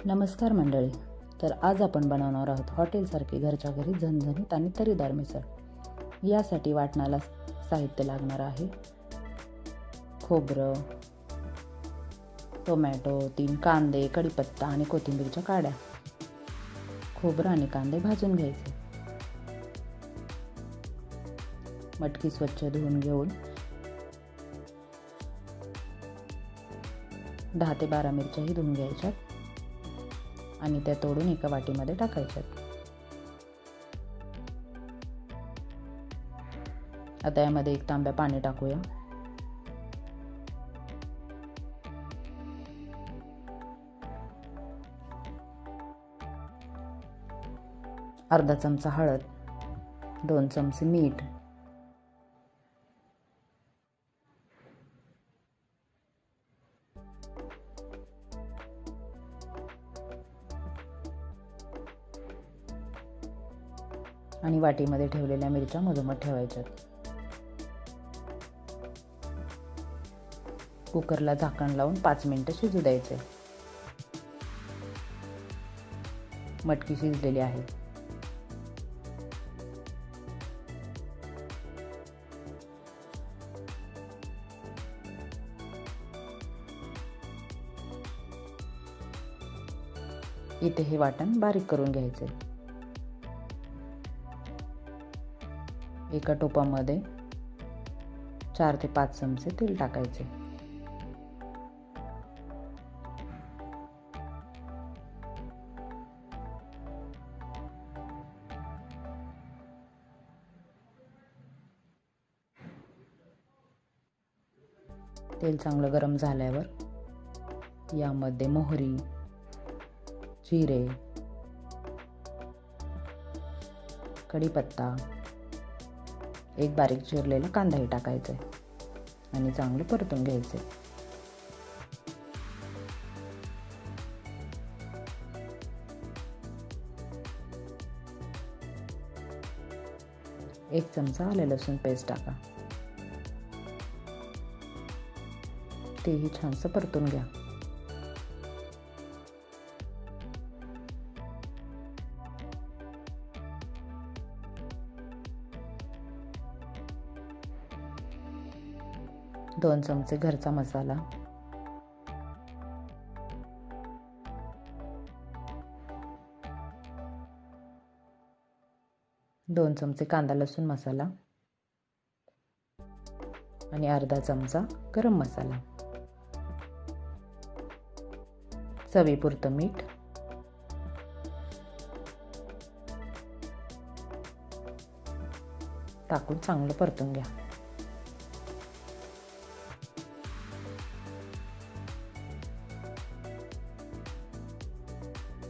नमस्कार मंडळी. तर आज आपण बनवणार आहोत हॉटेलसारखी घरच्या घरी झणझणीत आणि तरीदार मिसळ. यासाठी वाटणाला साहित्य लागणार आहे खोबरं, टोमॅटो, 3 कांदे, कढीपत्ता आणि कोथिंबीरच्या काड्या. खोबरं आणि कांदे भाजून घ्यायचे. मटकी स्वच्छ धुवून घेऊन 10 ते 12 मिरच्याही धुवून घ्यायच्यात आणि त्या तोडून एका वाटीमध्ये टाकायच्यात. आता यामध्ये 1 तांब्या पाणी टाकूया. अर्धा चमचा हळद, 2 चमचे मीठ, आणि वाटीमध्ये ठेवलेल्या मिरच्या मधोमध ठेवायच्यात. कुकरला झाकण लावून 5 मिनिटं शिजू द्यायचे. मटकी शिजलेली आहे. इथे हे वाटण बारीक करून घ्यायचे. एका टोपामध्ये 4 ते 5 चमचे तेल टाकायचे. तेल चांगलं गरम झाल्यावर यामध्ये मोहरी, जिरे, कढीपत्ता, एक बारीक चिरलेला कांदाही टाकायचा आणि चांगलं परतून घ्यायचे. एक चमचा आले लसूण पेस्ट टाका. तेही छानसं परतून घ्या. दोन चमचे घरचा मसाला, 2 चमचे कांदा लसूण मसाला आणि अर्धा चमचा गरम मसाला, चवीपुरतं मीठ, टाकून चांगलं परतून घ्या.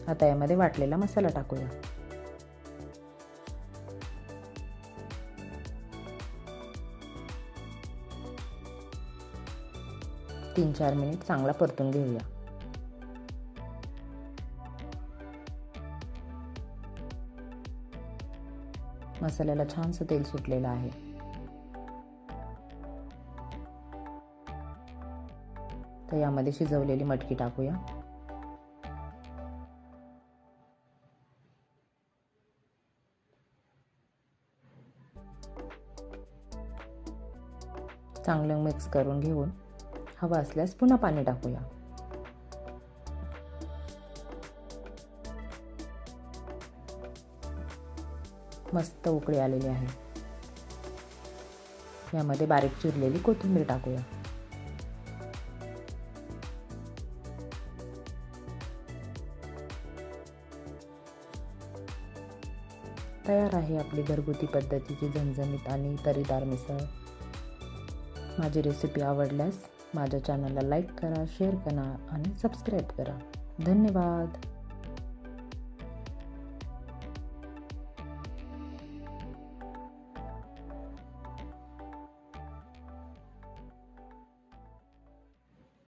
आता यामध्ये वाटलेला मसाला टाकूया. तीन 4 मिनिट चांगला परतून घेऊया. मसाल्याला छानसं तेल सुटलेलं आहे. तर यामध्ये शिजवलेली मटकी टाकूया. चांगलं मिक्स करून घेऊन हवा असल्यास पुन्हा पाणी टाकूया. मस्त उकळी आलेली आहे. यामध्ये बारीक चिरलेली कोथिंबीर टाकूया. तयार आहे आपली घरगुती पद्धतीची झणझणीत आणि तरीदार मिसळ. माझी रेसिपी आवडल्यास माझ्या चॅनलला लाईक करा, शेअर करा आणि सबस्क्राईब करा. धन्यवाद.